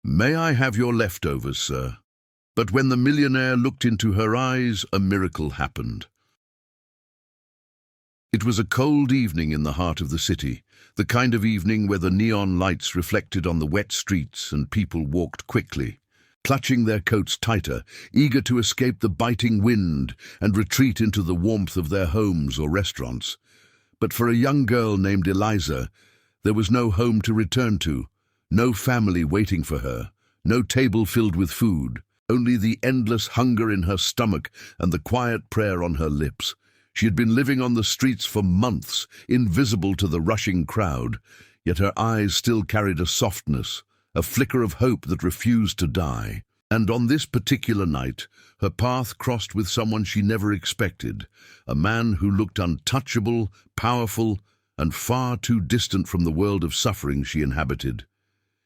"May I have your leftovers, sir?" But when the millionaire looked into her eyes, a miracle happened. It was a cold evening in the heart of the city, the kind of evening where the neon lights reflected on the wet streets and people walked quickly, clutching their coats tighter, eager to escape the biting wind and retreat into the warmth of their homes or restaurants. But for a young girl named Eliza, there was no home to return to, no family waiting for her, no table filled with food, only the endless hunger in her stomach and the quiet prayer on her lips. She had been living on the streets for months, invisible to the rushing crowd, yet her eyes still carried a softness, a flicker of hope that refused to die. And on this particular night, her path crossed with someone she never expected, a man who looked untouchable, powerful, and far too distant from the world of suffering she inhabited.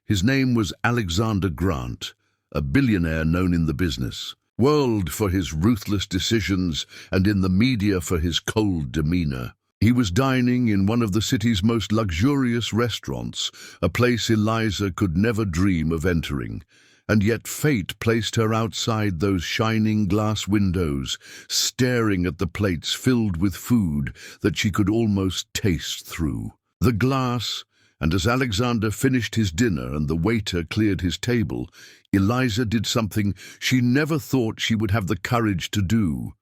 His name was Alexander Grant, a billionaire known in the business world for his ruthless decisions and in the media for his cold demeanor. He was dining in one of the city's most luxurious restaurants, a place Eliza could never dream of entering. And yet fate placed her outside those shining glass windows, staring at the plates filled with food that she could almost taste through. The glass, and as Alexander finished his dinner and the waiter cleared his table, Eliza did something she never thought she would have the courage to do.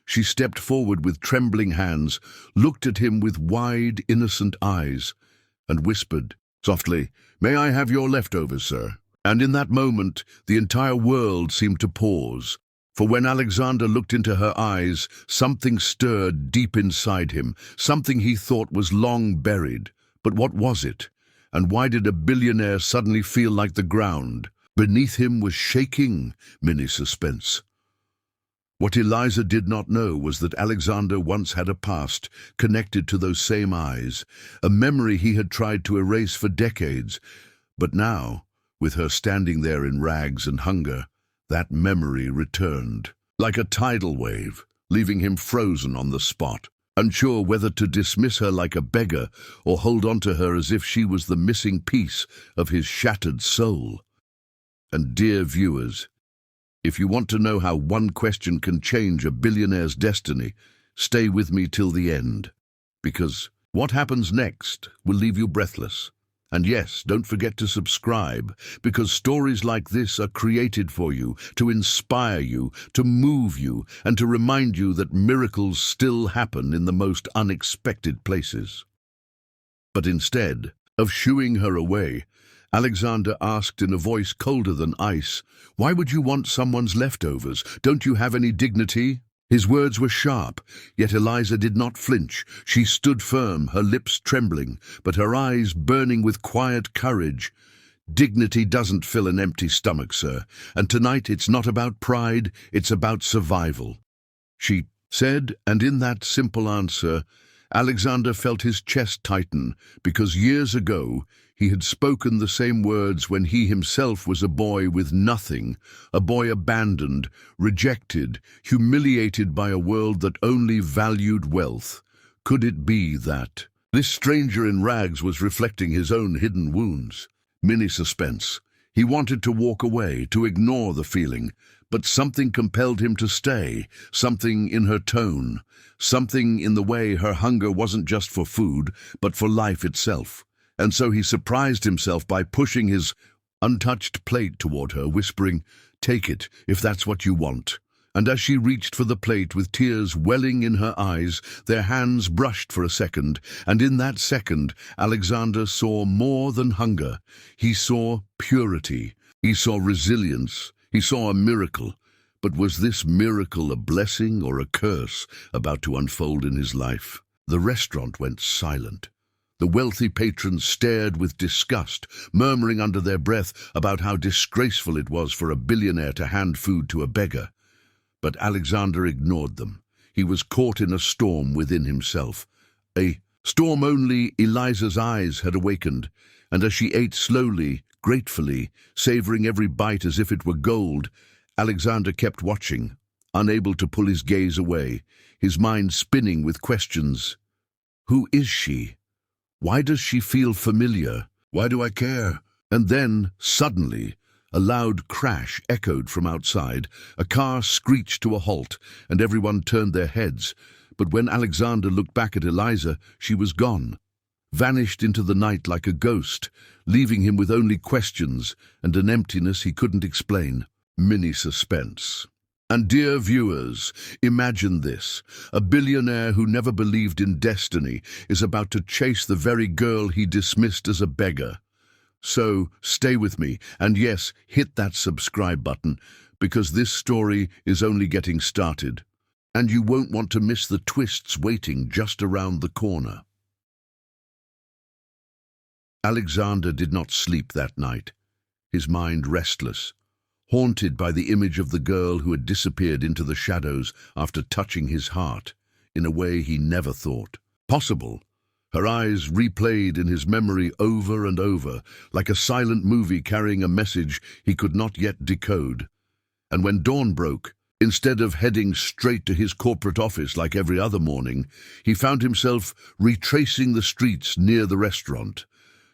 She stepped forward with trembling hands, looked at him with wide, innocent eyes, and whispered softly, "May I have your leftovers, sir?" And in that moment, the entire world seemed to pause. For when Alexander looked into her eyes, something stirred deep inside him, something he thought was long buried. But what was it? And why did a billionaire suddenly feel like the ground beneath him was shaking? Mini suspense. What Eliza did not know was that Alexander once had a past connected to those same eyes, a memory he had tried to erase for decades. But now, with her standing there in rags and hunger, that memory returned, like a tidal wave, leaving him frozen on the spot, unsure whether to dismiss her like a beggar or hold on to her as if she was the missing piece of his shattered soul. And dear viewers, if you want to know how one question can change a billionaire's destiny, stay with me till the end, because what happens next will leave you breathless. And yes, don't forget to subscribe, because stories like this are created for you, to inspire you, to move you, and to remind you that miracles still happen in the most unexpected places. But instead of shooing her away, Alexander asked in a voice colder than ice, "Why would you want someone's leftovers? Don't you have any dignity?" His words were sharp, yet Eliza did not flinch. She stood firm, her lips trembling, but her eyes burning with quiet courage. "Dignity doesn't fill an empty stomach, sir, and tonight it's not about pride, it's about survival," she said, and in that simple answer, Alexander felt his chest tighten, because years ago he had spoken the same words when he himself was a boy with nothing, a boy abandoned, rejected, humiliated by a world that only valued wealth. Could it be that this stranger in rags was reflecting his own hidden wounds? Mini suspense. He wanted to walk away, to ignore the feeling, but something compelled him to stay, something in her tone, something in the way her hunger wasn't just for food, but for life itself. And so he surprised himself by pushing his untouched plate toward her, whispering, "Take it, if that's what you want." And as she reached for the plate with tears welling in her eyes, their hands brushed for a second, and in that second, Alexander saw more than hunger. He saw purity. He saw resilience. He saw a miracle. But was this miracle a blessing or a curse about to unfold in his life? The restaurant went silent. The wealthy patrons stared with disgust, murmuring under their breath about how disgraceful it was for a billionaire to hand food to a beggar. But Alexander ignored them. He was caught in a storm within himself, a storm only Eliza's eyes had awakened, and as she ate slowly, gratefully, savoring every bite as if it were gold, Alexander kept watching, unable to pull his gaze away, his mind spinning with questions. Who is she? Why does she feel familiar? Why do I care? And then, suddenly, A loud crash echoed from outside. A car screeched to a halt, and everyone turned their heads. But when Alexander looked back at Eliza, she was gone, vanished into the night like a ghost, leaving him with only questions and an emptiness he couldn't explain. Mini suspense. And dear viewers, imagine this. A billionaire who never believed in destiny is about to chase the very girl he dismissed as a beggar. So stay with me, and yes, hit that subscribe button, because this story is only getting started, and you won't want to miss the twists waiting just around the corner. Alexander did not sleep that night, his mind restless, haunted by the image of the girl who had disappeared into the shadows after touching his heart in a way he never thought possible. Her eyes replayed in his memory over and over, like a silent movie carrying a message he could not yet decode. And when dawn broke, instead of heading straight to his corporate office like every other morning, he found himself retracing the streets near the restaurant,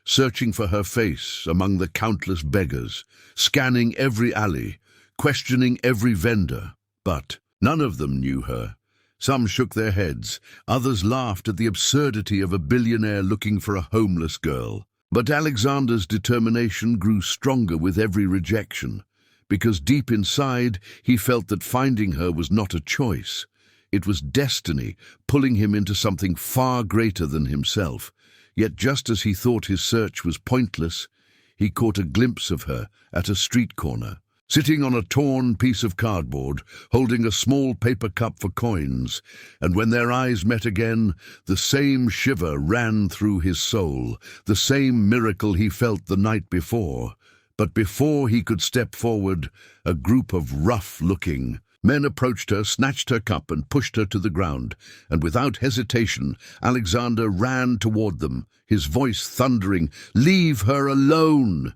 searching for her face among the countless beggars, scanning every alley, questioning every vendor. But none of them knew her. Some shook their heads, others laughed at the absurdity of a billionaire looking for a homeless girl. But Alexander's determination grew stronger with every rejection, because deep inside he felt that finding her was not a choice. It was destiny, pulling him into something far greater than himself. Yet just as he thought his search was pointless, he caught a glimpse of her at a street corner, sitting on a torn piece of cardboard, holding a small paper cup for coins, and when their eyes met again, the same shiver ran through his soul, the same miracle he felt the night before. But before he could step forward, a group of rough-looking men approached her, snatched her cup, and pushed her to the ground, and without hesitation, Alexander ran toward them, his voice thundering, "Leave her alone!"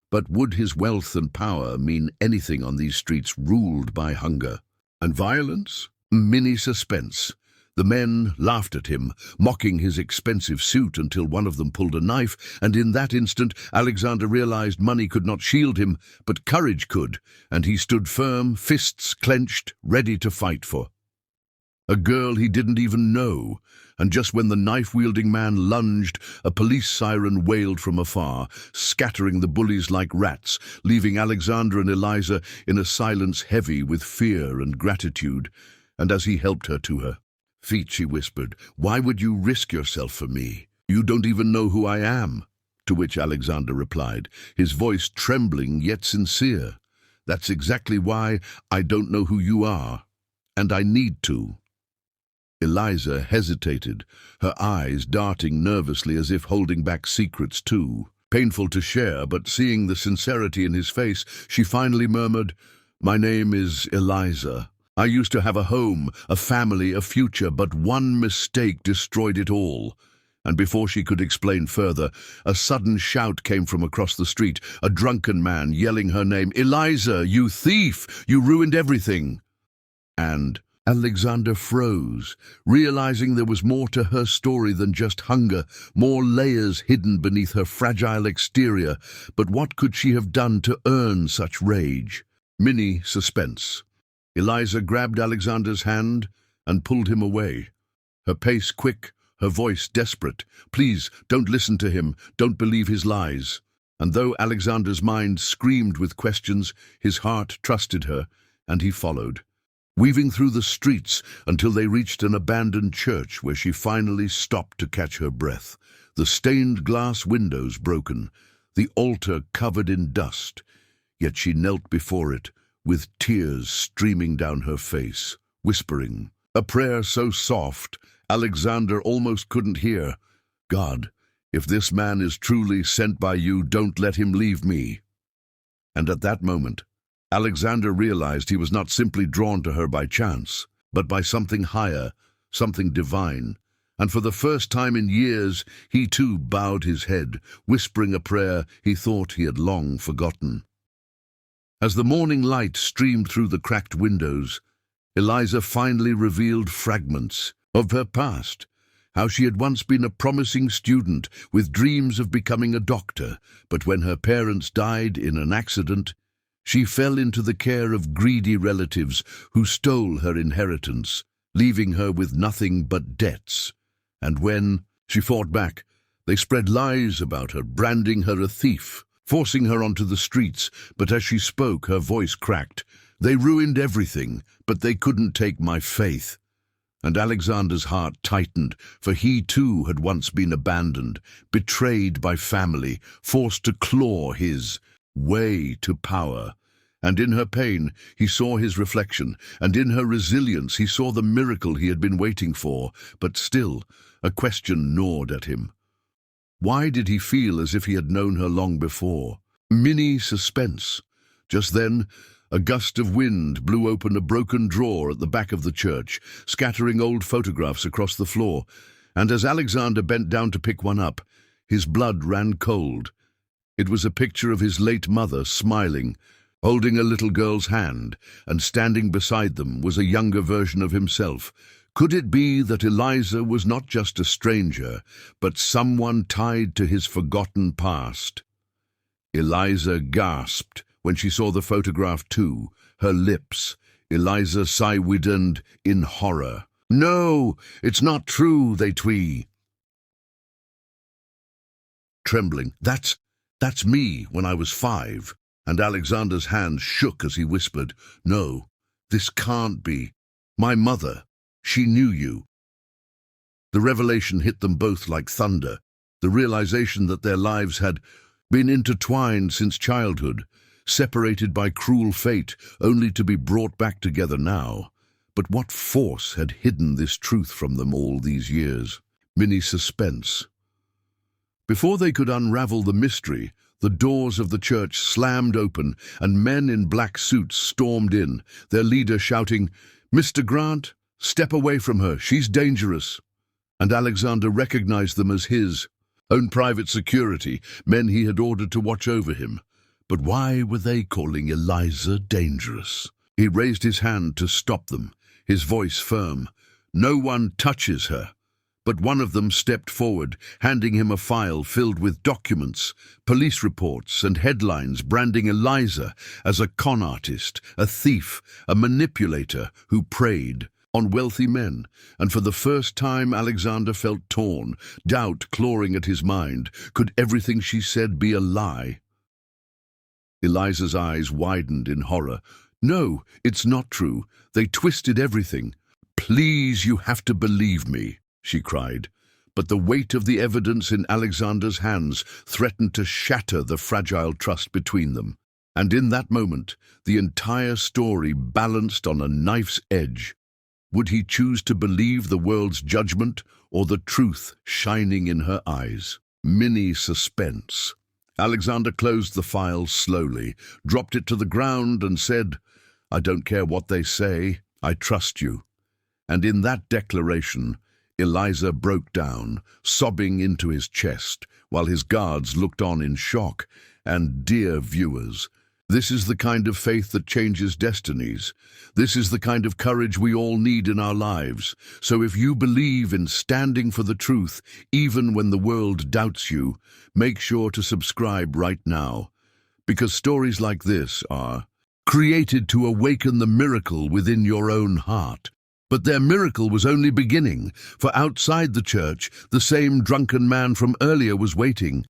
But would his wealth and power mean anything on these streets ruled by hunger and violence? Mini suspense. The men laughed at him, mocking his expensive suit until one of them pulled a knife, and in that instant Alexander realized money could not shield him, but courage could, and he stood firm, fists clenched, ready to fight for a girl he didn't even know. And just when the knife-wielding man lunged, a police siren wailed from afar, scattering the bullies like rats, leaving Alexander and Eliza in a silence heavy with fear and gratitude. And as he helped her to her feet, she whispered, "Why would you risk yourself for me? You don't even know who I am." To which Alexander replied, his voice trembling yet sincere, "That's exactly why I don't know who you are, and I need to." Eliza hesitated, her eyes darting nervously as if holding back secrets too. Painful to share, but seeing the sincerity in his face, she finally murmured, "My name is Eliza. I used to have a home, a family, a future, but one mistake destroyed it all." And before she could explain further, a sudden shout came from across the street, a drunken man yelling her name, "Eliza, you thief! You ruined everything!" And Alexander froze, realizing there was more to her story than just hunger, more layers hidden beneath her fragile exterior. But what could she have done to earn such rage? Mini suspense. Eliza grabbed Alexander's hand and pulled him away, her pace quick, her voice desperate. "Please, don't listen to him, don't believe his lies." And though Alexander's mind screamed with questions, his heart trusted her, and he followed, weaving through the streets until they reached an abandoned church where she finally stopped to catch her breath. The stained glass windows broken, the altar covered in dust, yet she knelt before it, with tears streaming down her face, whispering a prayer so soft Alexander almost couldn't hear. "God, if this man is truly sent by you, don't let him leave me." And at that moment, Alexander realized he was not simply drawn to her by chance, but by something higher, something divine. And for the first time in years, he too bowed his head, whispering a prayer he thought he had long forgotten. As the morning light streamed through the cracked windows, Eliza finally revealed fragments of her past, How she had once been a promising student with dreams of becoming a doctor, but when her parents died in an accident, she fell into the care of greedy relatives who stole her inheritance, leaving her with nothing but debts. And when she fought back, they spread lies about her, branding her a thief, forcing her onto the streets, but as she spoke, her voice cracked. They ruined everything, but they couldn't take my faith. And Alexander's heart tightened, for he too had once been abandoned, betrayed by family, forced to claw his way to power. And in her pain, he saw his reflection, and in her resilience, he saw the miracle he had been waiting for. But still, a question gnawed at him. Why did he feel as if he had known her long before? Mini suspense. Just then, a gust of wind blew open a broken drawer at the back of the church, scattering old photographs across the floor, and as Alexander bent down to pick one up, his blood ran cold. It was a picture of his late mother smiling, holding a little girl's hand, and standing beside them was a younger version of himself. Could it be that Eliza was not just a stranger, but someone tied to his forgotten past? Eliza gasped when she saw the photograph too, her lips. Eliza sighed in horror. "No, it's not true," they twee. Trembling, That's me when I was 5. And Alexander's hands shook as he whispered, "No, this can't be. My mother, she knew you." The revelation hit them both like thunder, the realization that their lives had been intertwined since childhood, separated by cruel fate, only to be brought back together now. But what force had hidden this truth from them all these years? Mini suspense. Before they could unravel the mystery, the doors of the church slammed open and men in black suits stormed in, their leader shouting, "Mr. Grant, step away from her, she's dangerous." And Alexander recognized them as his own private security, men he had ordered to watch over him. But why were they calling Eliza dangerous? He raised his hand to stop them, his voice firm. "No one touches her." But one of them stepped forward, handing him a file filled with documents, police reports, and headlines branding Eliza as a con artist, a thief, a manipulator who preyed on wealthy men. And for the first time, Alexander felt torn, doubt clawing at his mind. Could everything she said be a lie? Eliza's eyes widened in horror. "No, it's not true. They twisted everything." "Please, you have to believe me," she cried. But the weight of the evidence in Alexander's hands threatened to shatter the fragile trust between them. And in that moment, the entire story balanced on a knife's edge. Would he choose to believe the world's judgment or the truth shining in her eyes? Mini suspense. Alexander closed the file slowly, dropped it to the ground and said, "I don't care what they say, I trust you." And in that declaration, Eliza broke down, sobbing into his chest, while his guards looked on in shock. And dear viewers, this is the kind of faith that changes destinies. This is the kind of courage we all need in our lives. So if you believe in standing for the truth, even when the world doubts you, make sure to subscribe right now. Because stories like this are created to awaken the miracle within your own heart. But their miracle was only beginning, for outside the church, the same drunken man from earlier was waiting.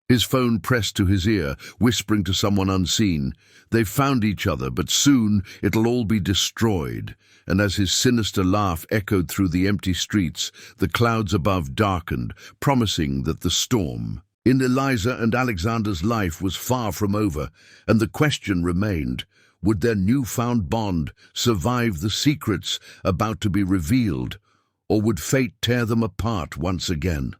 His phone pressed to his ear, whispering to someone unseen. They've found each other, but soon it'll all be destroyed. And as his sinister laugh echoed through the empty streets, the clouds above darkened, promising that the storm in Eliza and Alexander's life was far from over, and the question remained, would their newfound bond survive the secrets about to be revealed, or would fate tear them apart once again?